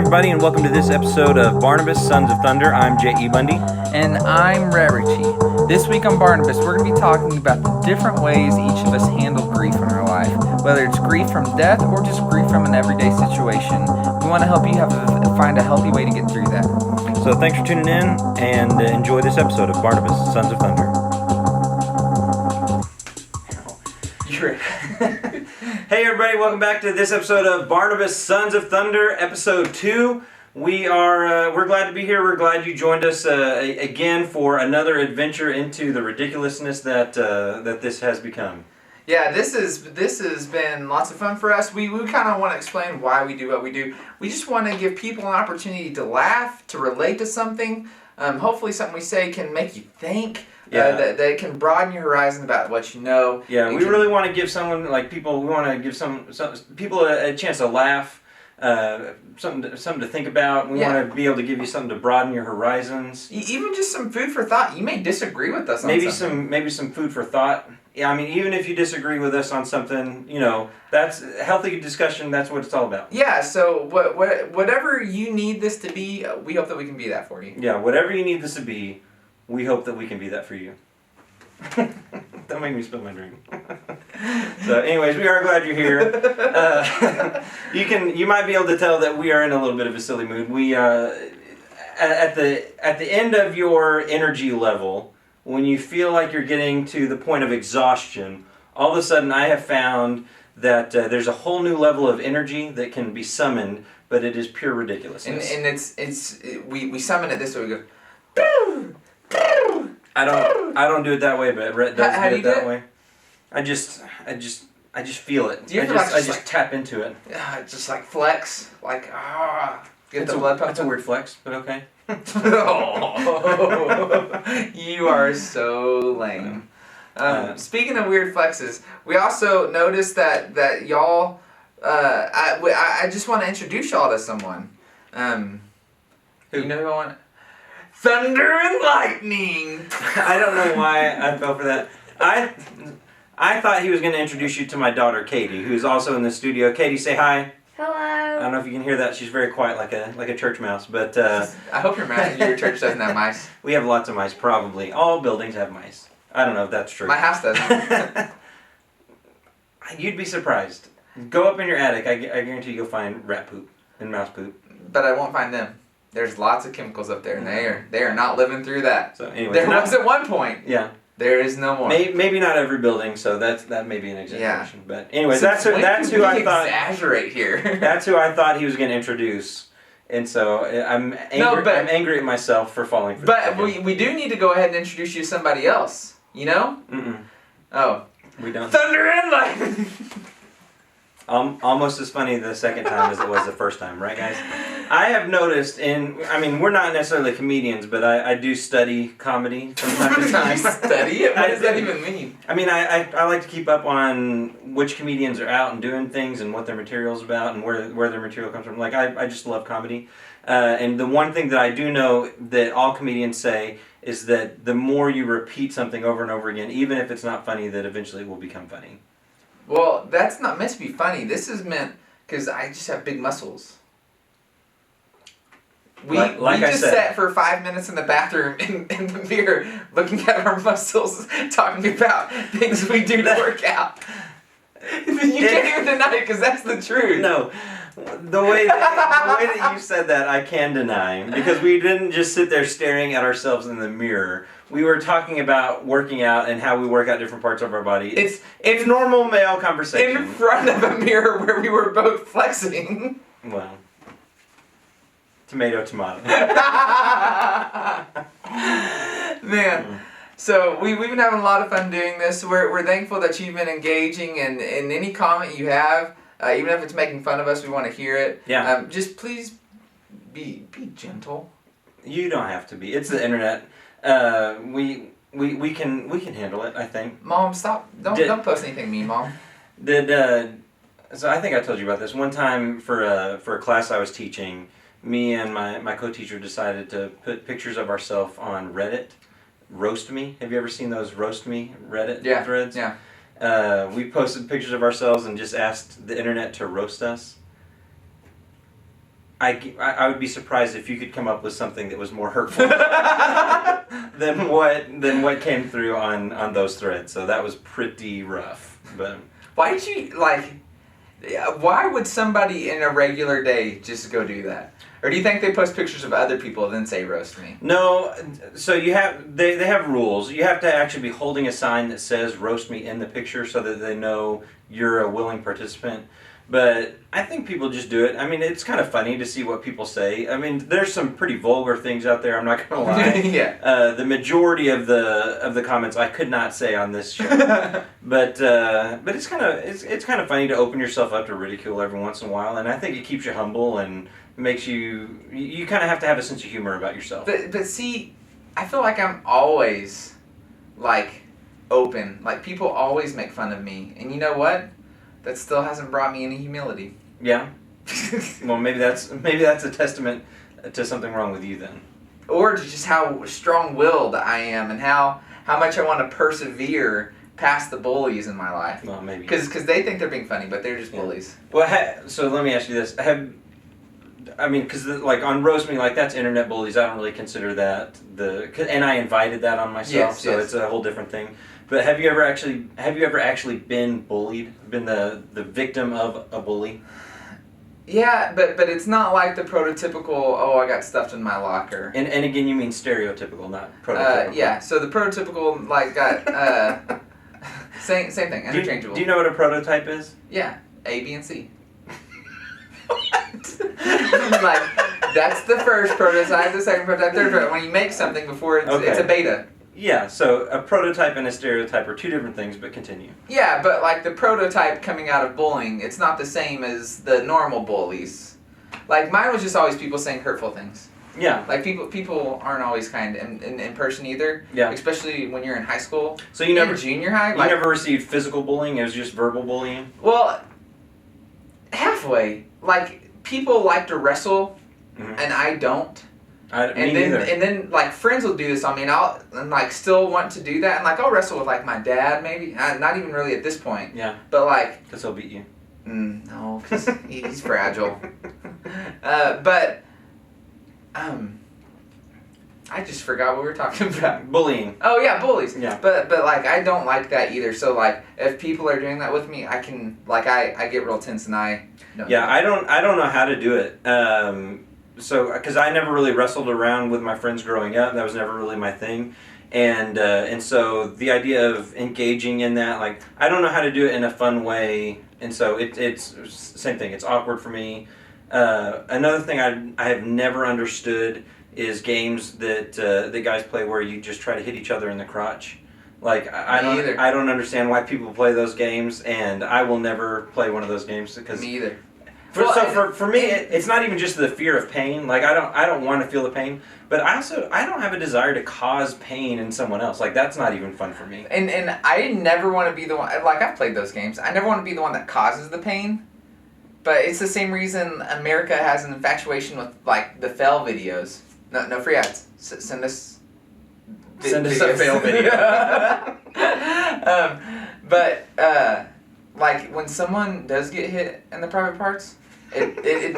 everybody, and welcome to this episode of Barnabas, Sons of Thunder. I'm J.E. Bundy. And I'm Rarity. This week on Barnabas, we're going to be talking about the different ways each of us handle grief in our life, whether it's grief from death or just grief from an everyday situation. We want to help you find a healthy way to get through that. So thanks for tuning in, and enjoy this episode of Barnabas, Sons of Thunder. Hey everybody, welcome back to this episode of Barnabas, Sons of Thunder, episode 2. We're glad to be here. We're glad you joined us again for another adventure into the ridiculousness that this has become. Yeah, this has been lots of fun for us. We kind of want to explain why we do what we do. We just want to give people an opportunity to laugh, to relate to something. Hopefully something we say can make you think. Yeah. That can broaden your horizon about what you know. Yeah, we really want to give someone, we want to give some people a chance to laugh, something to think about. We want to be able to give you something to broaden your horizons. Even just some food for thought. You may disagree with us on something. Maybe some food for thought. Yeah, I mean, even if you disagree with us on something, that's healthy discussion. That's what it's all about. Yeah, so whatever you need this to be, we hope that we can be that for you. Yeah, whatever you need this to be, we hope that we can be that for you. Don't make me spill my drink. So, anyways, we are glad you're here. You might be able to tell that we are in a little bit of a silly mood. We at the end of your energy level, when you feel like you're getting to the point of exhaustion, all of a sudden I have found that there's a whole new level of energy that can be summoned, but it is pure ridiculousness. And we summon it this way. We go. I don't do it that way, but Rhett does do it that way. I just feel it. I just tap into it. It's just like flex, get the blood pumping. That's a weird flex, but okay. Oh, you are so lame. Speaking of weird flexes, we also noticed that y'all. I just want to introduce y'all to someone. Who? You know who I want? Thunder and lightning. I don't know why I fell for that. I thought he was going to introduce you to my daughter Katie, who's also in the studio. Katie, say hi. Hello. I don't know if you can hear that. She's very quiet, like a church mouse. But I hope your church doesn't have mice. We have lots of mice, probably. All buildings have mice. I don't know if that's true. My house doesn't. You'd be surprised. Go up in your attic. I guarantee you'll find rat poop and mouse poop. But I won't find them. There's lots of chemicals up there, and they are not living through that. So anyway, there was at one point. Yeah. There is no more. Maybe not every building, so that may be an exaggeration. Yeah. But anyways, that's who I thought. Exaggerate here. That's who I thought he was going to introduce, and so I'm angry at myself for falling for that. But we do need to go ahead and introduce you to somebody else. You know? Mm-mm. Oh. We don't. Thunder and lightning. Almost as funny the second time as it was the first time, right, guys? I have noticed, we're not necessarily comedians, but I do study comedy from time to time. Study it? What does that even mean? I like to keep up on which comedians are out and doing things and what their material's about and where their material comes from. I just love comedy. And the one thing that I do know that all comedians say is that the more you repeat something over and over again, even if it's not funny, that eventually it will become funny. Well, that's not meant to be funny. This is meant because I just have big muscles. We just sat for 5 minutes in the bathroom in the mirror looking at our muscles, talking about things we do to work out. You can't even deny it because that's the truth. No. The way that you said that, I can deny. Because we didn't just sit there staring at ourselves in the mirror. We were talking about working out and how we work out different parts of our body. It's normal male conversation. In front of a mirror where we were both flexing. Well, tomato. Man. So we've been having a lot of fun doing this. We're thankful that you've been engaging, and any comment you have, even if it's making fun of us, we want to hear it. Yeah. Just please be gentle. You don't have to be. It's the internet. We can handle it, I think. Mom, stop! Don't post anything mean, Mom. So I think I told you about this one time for a class I was teaching. Me and my co-teacher decided to put pictures of ourselves on Reddit. Roast Me. Have you ever seen those Roast Me Reddit threads? Yeah. We posted pictures of ourselves and just asked the internet to roast us. I would be surprised if you could come up with something that was more hurtful than what came through on those threads. So that was pretty rough. But Why did you, like, why would somebody in a regular day just go do that? Or do you think they post pictures of other people and then say roast me? no, so they have rules. You have to actually be holding a sign that says roast me in the picture so that they know you're a willing participant. But I think people just do it. I mean, it's kind of funny to see what people say. I mean, there's some pretty vulgar things out there. I'm not gonna lie. Yeah. The majority of the comments I could not say on this show. but it's kind of funny to open yourself up to ridicule every once in a while, and I think it keeps you humble and makes you kind of have to have a sense of humor about yourself. But see, I feel like I'm always, like, open. Like, people always make fun of me. And you know what? That still hasn't brought me any humility. Yeah. Well, maybe that's a testament to something wrong with you then. Or to just how strong-willed I am and how much I want to persevere past the bullies in my life. Well, maybe. Because they think they're being funny, but they're just Yeah. bullies. Well, so let me ask you this: because like on Roast Me, like that's internet bullies. I don't really consider that and I invited that on myself, Yes, so yes. it's a whole different thing. But have you ever actually been bullied? Been the victim of a bully? Yeah, but it's not like the prototypical, oh, I got stuffed in my locker. And again, you mean stereotypical, not prototypical. Yeah, so the prototypical, like, got, same thing, interchangeable. Do you know what a prototype is? Yeah, A, B, and C. Like, that's the first prototype, the second prototype, third prototype. When you make something before it's a beta. Yeah, so a prototype and a stereotype are two different things, but continue. Yeah, but like the prototype coming out of bullying, it's not the same as the normal bullies. Like, mine was just always people saying hurtful things. Yeah. Like, people aren't always kind in person either. Yeah. Especially when you're in high school. So you never In junior high. You Like, never received physical bullying, it was just verbal bullying? well, halfway. Like, people like to wrestle, and I don't. Me neither. And then like friends will do this on me, and I'll like still want to do that, and like I'll wrestle with like my dad maybe, not even really at this point. Yeah. But like. Because he'll beat you. No, because he's fragile. But I just forgot what we were talking about. Bullying. Oh yeah, bullies. Yeah. But like I don't like that either. So like if people are doing that with me, I can like I get real tense and I. Yeah, I don't know how to do it. So, because I never really wrestled around with my friends growing up, that was never really my thing, and so the idea of engaging in that, like, I don't know how to do it in a fun way, and so it's same thing. It's awkward for me. Another thing I have never understood is games that guys play where you just try to hit each other in the crotch. Like I don't understand why people play those games, and I will never play one of those games because. Me either. For me, it's not even just the fear of pain. Like I don't want to feel the pain, but I don't have a desire to cause pain in someone else. Like that's not even fun for me. And I never want to be the one. Like I've played those games. I never want to be the one that causes the pain. But it's the same reason America has an infatuation with like the fail videos. No free ads. Send us. Send us a fail video. But like when someone does get hit in the private parts, it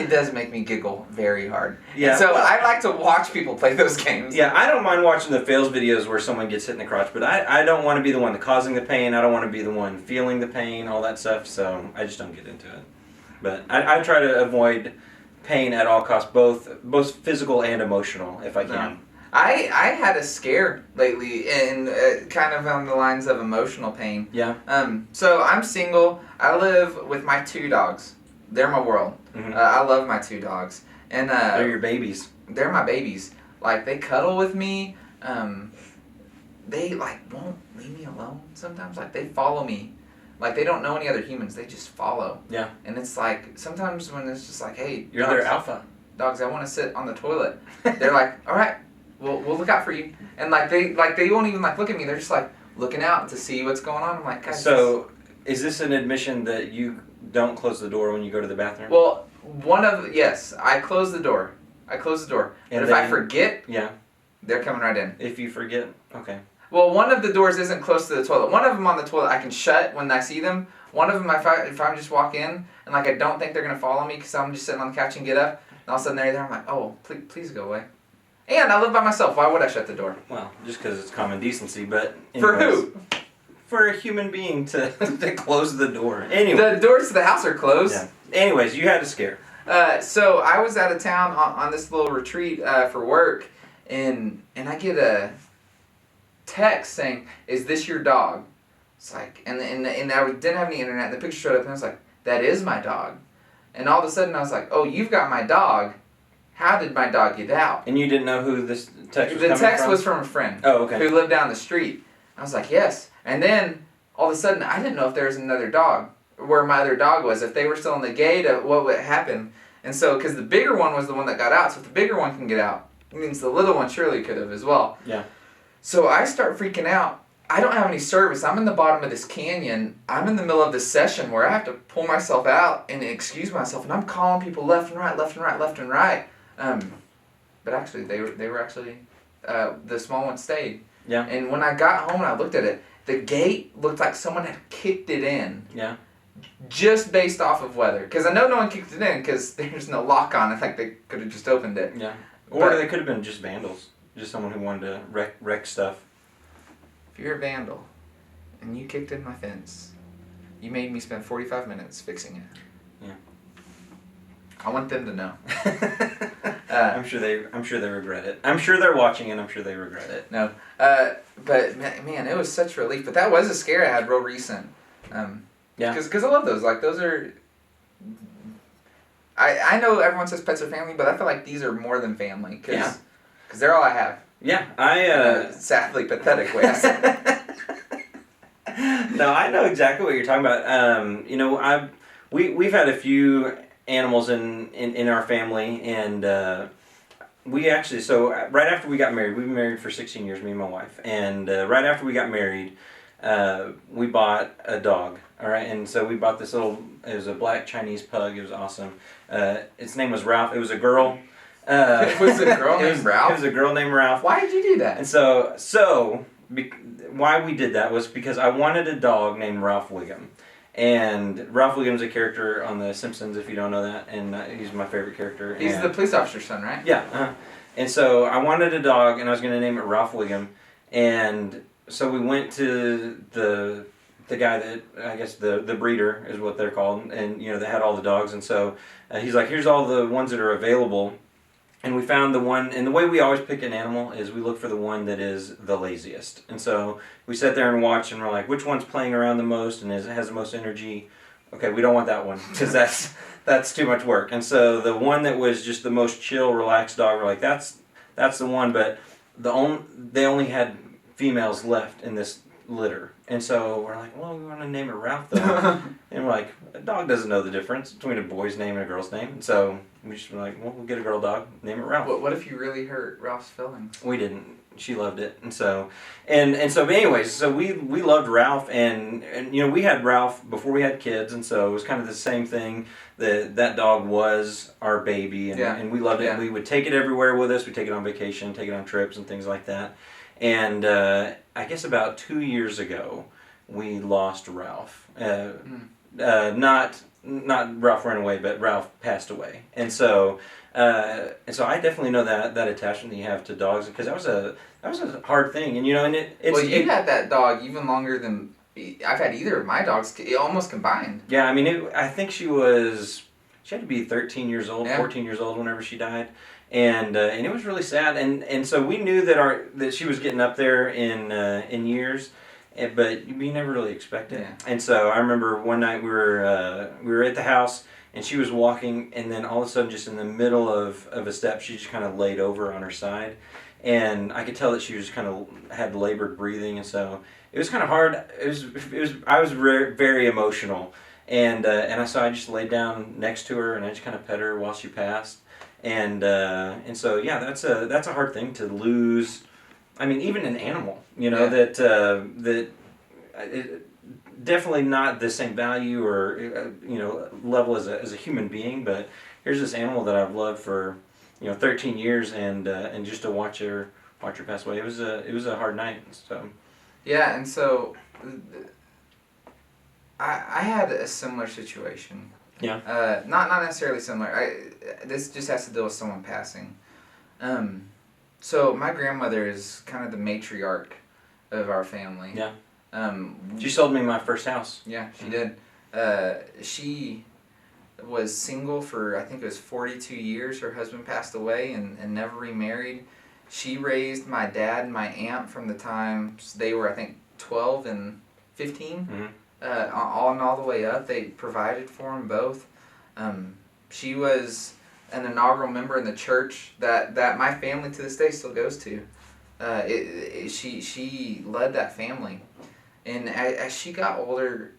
does make me giggle very hard. Yeah. And so I like to watch people play those games. Yeah, I don't mind watching the fails videos where someone gets hit in the crotch, but I don't want to be the one causing the pain. I don't want to be the one feeling the pain, all that stuff. So I just don't get into it. But I try to avoid pain at all costs, both physical and emotional, if I can. No. I had a scare lately, and kind of on the lines of emotional pain. Yeah. So I'm single. I live with my 2 dogs. They're my world. Mm-hmm. I love my 2 dogs, and They're your babies. They're my babies. Like they cuddle with me. They like won't leave me alone sometimes. Like they follow me. Like they don't know any other humans. They just follow. Yeah. And it's like sometimes when it's just like, hey, You're dogs, their alpha. Dogs, I want to sit on the toilet. They're like, all right. We'll look out for you, and they won't even like look at me. They're just like looking out to see what's going on. I'm like, guys. So, is this an admission that you don't close the door when you go to the bathroom? Well, yes, I close the door. But And if I forget, yeah, they're coming right in. if you forget, okay. Well, one of the doors isn't close to the toilet. One of them on the toilet I can shut when I see them. One of them, if I just walk in and like I don't think they're gonna follow me because I'm just sitting on the couch and get up, and all of a sudden they're there, I'm like, oh, please go away. And I live by myself. Why would I shut the door? Well, just because it's common decency, but For anyways, who? For a human being to to close the door. Anyway. The doors to the house are closed. Yeah. Anyways, you had a scare. So I was out of town on this little retreat for work, and I get a text saying, "Is this your dog?" It's like, and I didn't have any internet. The picture showed up, and I was like, "That is my dog." And all of a sudden, I was like, "Oh, you've got my dog. How did my dog get out?" And you didn't know who this text was The coming text from? was from a friend. Oh, okay. Who lived down the street. I was like, "Yes." And then all of a sudden, I didn't know if there was another dog, where my other dog was, if they were still in the gate, what would happen. And so, because the bigger one was the one that got out, so if the bigger one can get out, it means the little one surely could have as well. Yeah. So I start freaking out. I don't have any service. I'm in the bottom of this canyon. I'm in the middle of this session where I have to pull myself out and excuse myself, and I'm calling people left and right, left and right, left and right. But actually, they were actually, the small one stayed. Yeah. And when I got home and I looked at it, the gate looked like someone had kicked it in. Yeah. Just based off of weather. Because I know no one kicked it in because there's no lock on it. Like they could have just opened it. Yeah. Or But they could have been just vandals. Just someone who wanted to wreck stuff. if you're a vandal and you kicked in my fence, you made me spend 45 minutes fixing it. Yeah. I want them to know. I'm sure they regret it. I'm sure they're watching and I'm sure they regret it. No. But man, it was such relief. But that was a scare I had real recent. Yeah. Because I love those. Like those are. I know everyone says pets are family, but I feel like these are more than family. Cause they're all I have. Yeah. In a sadly pathetic way. No, I know exactly what you're talking about. We've had a few animals in our family, and we actually, so right after we got married, we've been married for 16 years, me and my wife, and right after we got married, we bought a dog. All right, and so we bought this little, it was a black Chinese pug. It was awesome. Its name was Ralph. It was a girl. It was a girl named Ralph? It was a girl named Ralph. Why did you do that? And why we did that was because I wanted a dog named Ralph Wiggum. And Ralph Wiggum's a character on The Simpsons, if you don't know that, and he's my favorite character. He's the police officer's son, right? Yeah. And so I wanted a dog, and I was going to name it Ralph Wiggum. And so we went to the guy that, I guess the breeder is what they're called, and they had all the dogs. And so he's like, here's all the ones that are available. And we found the one, and the way we always pick an animal is we look for the one that is the laziest. And so we sat there and watched, and we're like, which one's playing around the most and has the most energy? Okay, we don't want that one because that's too much work. And so the one that was just the most chill, relaxed dog, we're like, that's the one. But they only had females left in this litter. And so we're like, well, we want to name it Ralph though. And we're like, a dog doesn't know the difference between a boy's name and a girl's name. And so we just were like, well, we'll get a girl dog, name it Ralph. What if you really hurt Ralph's feelings? We didn't. She loved it. And so, but anyways, so we loved Ralph, and we had Ralph before we had kids, and so it was kind of the same thing. That dog was our baby, and we loved it. Yeah. We would take it everywhere with us. We'd take it on vacation, take it on trips and things like that. And I guess about 2 years ago, we lost Ralph. Not Ralph ran away, but Ralph passed away. And so I definitely know that attachment that you have to dogs, because that was a hard thing. And you had that dog even longer than I've had either of my dogs, almost combined. Yeah, I mean, I think she had to be 13 years old, 14 years old whenever she died. And it was really sad, and so we knew that she was getting up there in years, but we never really expected it. Yeah. And so I remember one night we were at the house, and she was walking, and then all of a sudden, just in the middle of a step, she just kind of laid over on her side, and I could tell that she was kind of had labored breathing, and so it was kind of hard. I was very, very emotional, and I just laid down next to her, and I just kind of pet her while she passed. And so that's a hard thing to lose. I mean, even an animal, that definitely not the same value or level as a human being. But here's this animal that I've loved for 13 years, and just to watch her pass away, it was a hard night. So yeah, and so I had a similar situation. Yeah. Not necessarily similar. This just has to deal with someone passing. So my grandmother is kind of the matriarch of our family. Yeah. Um, She sold me my first house. yeah, she did. She was single for, I think it was 42 years. Her husband passed away and never remarried. She raised my dad and my aunt from the time they were, I think, 12 and 15. Mm-hmm. All the way up. They provided for them both. She was an inaugural member in the church that my family to this day still goes to. She led that family. And as she got older,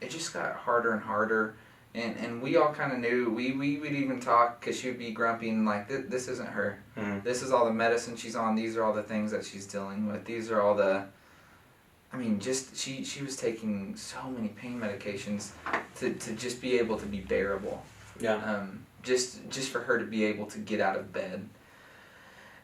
it just got harder and harder. And we all kind of knew. We would even talk because she would be grumpy and like, this isn't her. Mm-hmm. This is all the medicine she's on. These are all the things that she's dealing with. These are all the... I mean, just she was taking so many pain medications to just be able to be bearable. Yeah. Just for her to be able to get out of bed.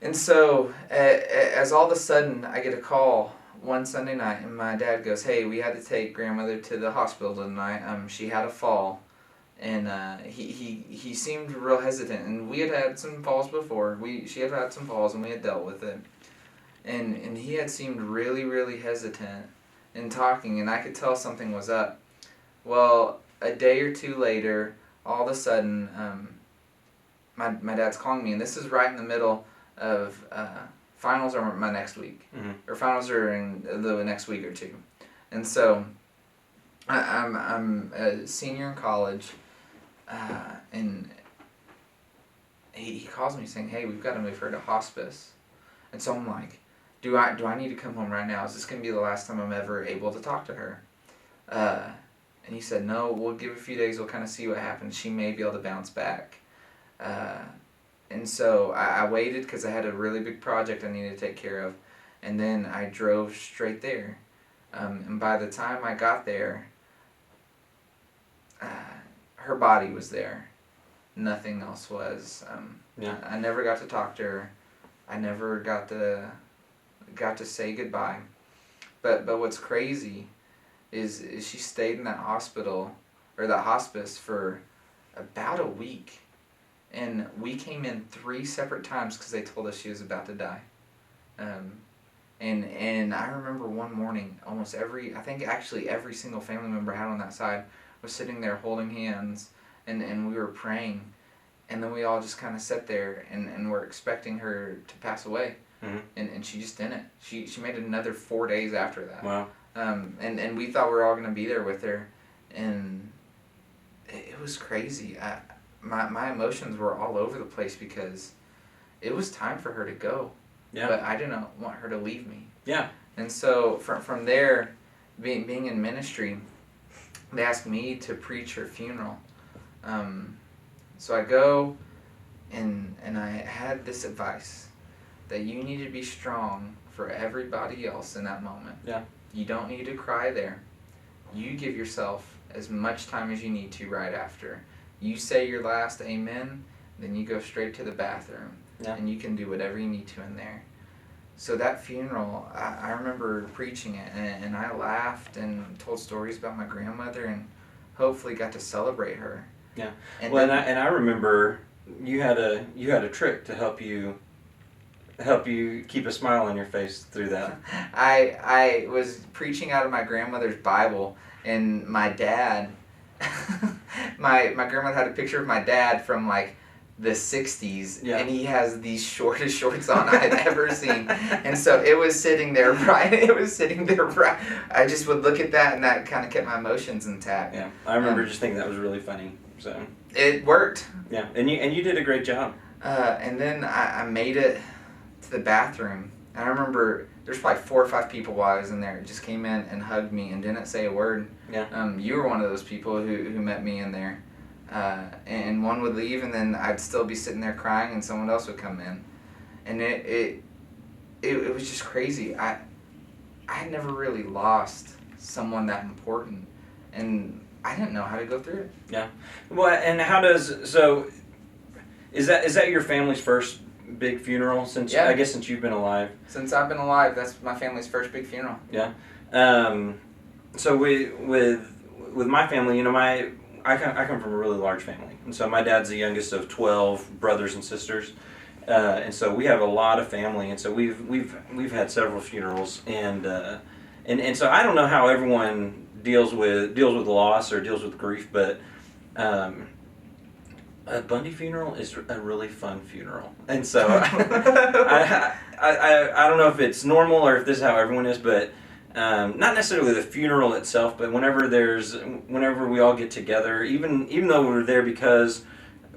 And so, as all of a sudden, I get a call one Sunday night, and my dad goes, "Hey, we had to take grandmother to the hospital tonight. She had a fall." And he seemed real hesitant, and we had some falls before. She had had some falls, and we had dealt with it. And he had seemed really, really hesitant in talking, and I could tell something was up. Well, a day or two later, all of a sudden, my dad's calling me, and this is right in the middle of finals are my next week, Mm-hmm. or finals are in the next week or two, and so I'm a senior in college, and he calls me saying, "Hey, we've got to move her to hospice," and so I'm like, Do I need to come home right now? Is this going to be the last time I'm ever able to talk to her? And he said, no, we'll give it a few days. We'll kind of see what happens. She may be able to bounce back. And so I waited because I had a really big project I needed to take care of. And then I drove straight there. And by the time I got there, her body was there. Nothing else was. Yeah. I never got to talk to her. I never got to say goodbye. But what's crazy is she stayed in that hospital, or that hospice, for about a week. And we came in 3 separate times because they told us she was about to die. And I remember one morning, I think actually every single family member I had on that side was sitting there holding hands, and we were praying. And then we all just kind of sat there and were expecting her to pass away. Mm-hmm. And she just didn't. She made it another 4 days after that. Wow. And we thought we were all going to be there with her. And it was crazy. My emotions were all over the place because it was time for her to go. Yeah. But I didn't want her to leave me. Yeah. And so from there, being in ministry, they asked me to preach her funeral. So I go, and I had this advice, that you need to be strong for everybody else in that moment. Yeah. You don't need to cry there. You give yourself as much time as you need to right after. You say your last amen, then you go straight to the bathroom. Yeah. And you can do whatever you need to in there. So that funeral, I remember preaching it, and I laughed and told stories about my grandmother, and hopefully got to celebrate her. Yeah. And well, then, and I remember you had a trick to help you keep a smile on your face through that. I was preaching out of my grandmother's Bible, and my dad, my grandmother had a picture of my dad from like the 60s, yeah. And he has these shortest shorts on I'd ever seen, and so it was sitting there right. I just would look at that, and that kind of kept my emotions intact. Yeah, I remember just thinking that was really funny. So it worked. Yeah, and you did a great job. And then I made it to the bathroom. And I remember there's probably 4 or 5 people while I was in there just came in and hugged me and didn't say a word. Yeah. You were one of those people who met me in there. And one would leave, and then I'd still be sitting there crying, and someone else would come in. And it was just crazy. I had never really lost someone that important, and I didn't know how to go through it. Yeah. Well, and is that your family's first big funeral since? Yeah. I guess since you've been alive. Since I've been alive, that's my family's first big funeral. Yeah. So with with my family, I come from a really large family, and so my dad's the youngest of 12 brothers and sisters, and so we have a lot of family, and so we've had several funerals, and so I don't know how everyone deals with loss or deals with grief, but a Bundy funeral is a really fun funeral, and so I don't know if it's normal or if this is how everyone is, but. Not necessarily the funeral itself, but whenever we all get together, even though we're there because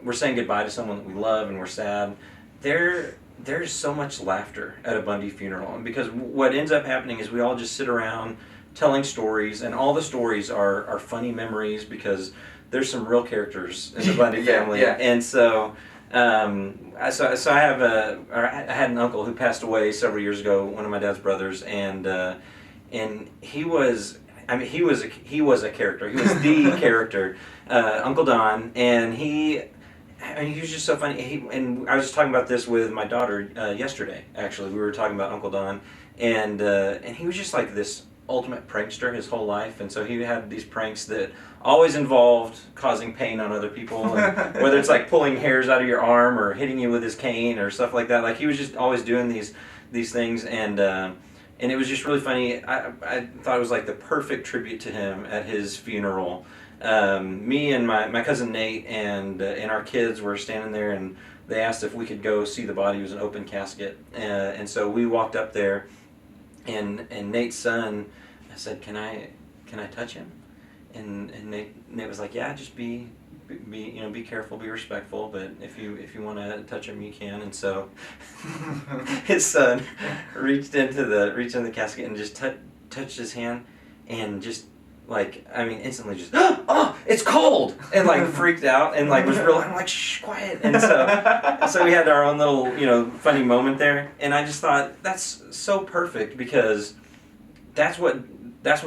we're saying goodbye to someone that we love and we're sad, there's so much laughter at a Bundy funeral. And because what ends up happening is we all just sit around telling stories, and all the stories are funny memories because there's some real characters in the Bundy family. Yeah. And so I had an uncle who passed away several years ago, one of my dad's brothers, and he was a character. He was the character, Uncle Don, and he was just so funny. And I was just talking about this with my daughter yesterday. Actually, we were talking about Uncle Don, and he was just like this ultimate prankster his whole life. And so he had these pranks that always involved causing pain on other people, and whether it's like pulling hairs out of your arm or hitting you with his cane or stuff like that. Like he was just always doing these things, and it was just really funny. I thought it was like the perfect tribute to him at his funeral. Me and my cousin Nate and our kids were standing there, and they asked if we could go see the body. It was an open casket, and so we walked up there, and Nate's son said, "Can I touch him?" And Nate was like, "Yeah, just be careful, be respectful, but if you want to touch him, you can." And so his son reached into the casket and just touched his hand, and just instantly just, "Oh, it's cold!" and like freaked out and like was real. I'm like, "Shh, quiet." And so we had our own little funny moment there, and I just thought that's so perfect because that's what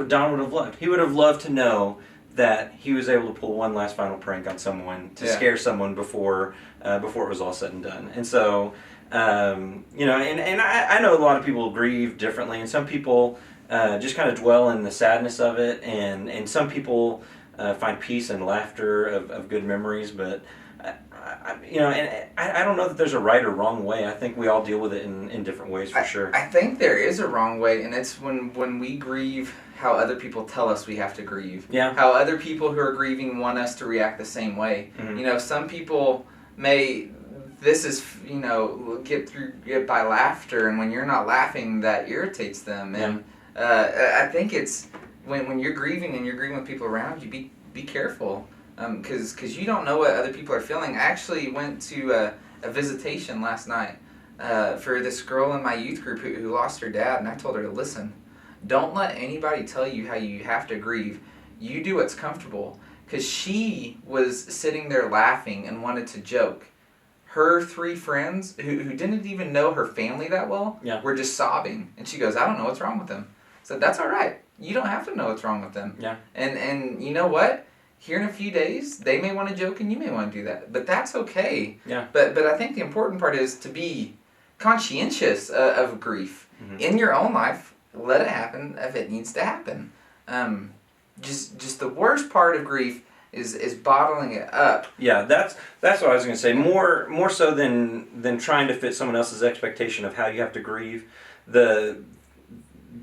Don would have loved. He would have loved to know that he was able to pull one last final prank on someone to scare someone before it was all said and done. And so, and I know a lot of people grieve differently, and some people just kind of dwell in the sadness of it, and some people find peace and laughter of good memories. But I don't know that there's a right or wrong way. I think we all deal with it in different ways for sure. I think there is a wrong way, and it's when we grieve how other people tell us we have to grieve. Yeah. How other people who are grieving want us to react the same way. Mm-hmm. Some people get by laughter, and when you're not laughing, that irritates them. And I think it's when you're grieving and you're grieving with people around you, be careful. Because you don't know what other people are feeling. I actually went to a visitation last night for this girl in my youth group who lost her dad, and I told her to listen. Don't let anybody tell you how you have to grieve. You do what's comfortable. Because she was sitting there laughing and wanted to joke. Her 3 friends, who didn't even know her family that well, were just sobbing. And she goes, "I don't know what's wrong with them." So that's all right. You don't have to know what's wrong with them. Yeah. And you know what? Here in a few days, they may want to joke and you may want to do that. But that's okay. Yeah. But I think the important part is to be conscientious of grief. Mm-hmm. In your own life, let it happen if it needs to happen. Just the worst part of grief is bottling it up. Yeah, that's what I was going to say. More so than trying to fit someone else's expectation of how you have to grieve.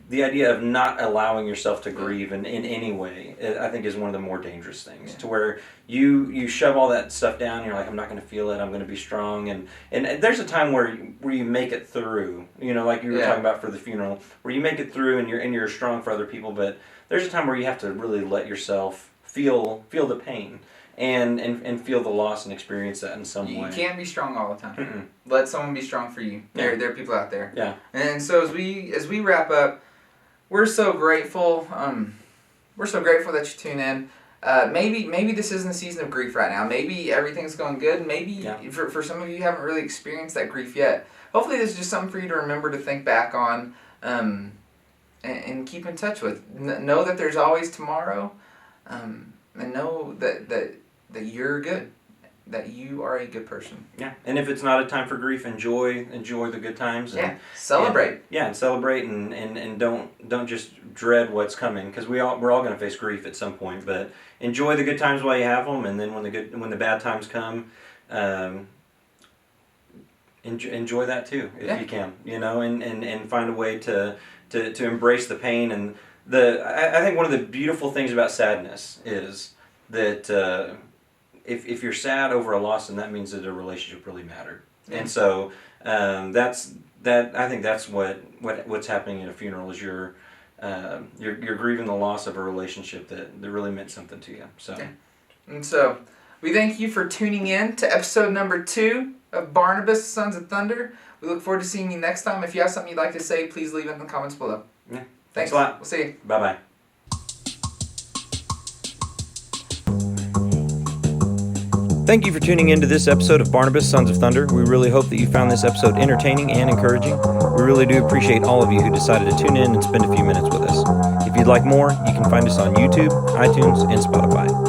The idea of not allowing yourself to grieve in any way, I think, is one of the more dangerous things. Yeah. To where you shove all that stuff down, and you're like, "I'm not going to feel it. I'm going to be strong." And there's a time where you make it through. Like you were talking about for the funeral, where you make it through, and you're strong for other people. But there's a time where you have to really let yourself feel the pain and feel the loss and experience that in some way. You can't be strong all the time. Mm-mm. Let someone be strong for you. There are people out there. Yeah. And so as we wrap up, we're so grateful. We're so grateful that you tune in. Maybe this isn't a season of grief right now. Maybe everything's going good. Maybe for some of you haven't really experienced that grief yet. Hopefully this is just something for you to remember to think back on and keep in touch with. Know that there's always tomorrow, and know that you're good. that you are a good person. Yeah, and if it's not a time for grief, enjoy the good times. And, Celebrate. and celebrate, and don't just dread what's coming, because we're all going to face grief at some point. But enjoy the good times while you have them, and then when the bad times come, enjoy that too if you can, and find a way to embrace the pain. And I think one of the beautiful things about sadness is that if you're sad over a loss, then that means that a relationship really mattered. And so I think that's what's happening in a funeral is you're grieving the loss of a relationship that really meant something to you. So and so we thank you for tuning in to episode number 2 of Barnabas Sons of Thunder. We look forward to seeing you next time. If you have something you'd like to say, please leave it in the comments below. Yeah. Thanks a lot. We'll see you. Bye-bye. Thank you for tuning in to this episode of Barnabas Sons of Thunder. We really hope that you found this episode entertaining and encouraging. We really do appreciate all of you who decided to tune in and spend a few minutes with us. If you'd like more, you can find us on YouTube, iTunes, and Spotify.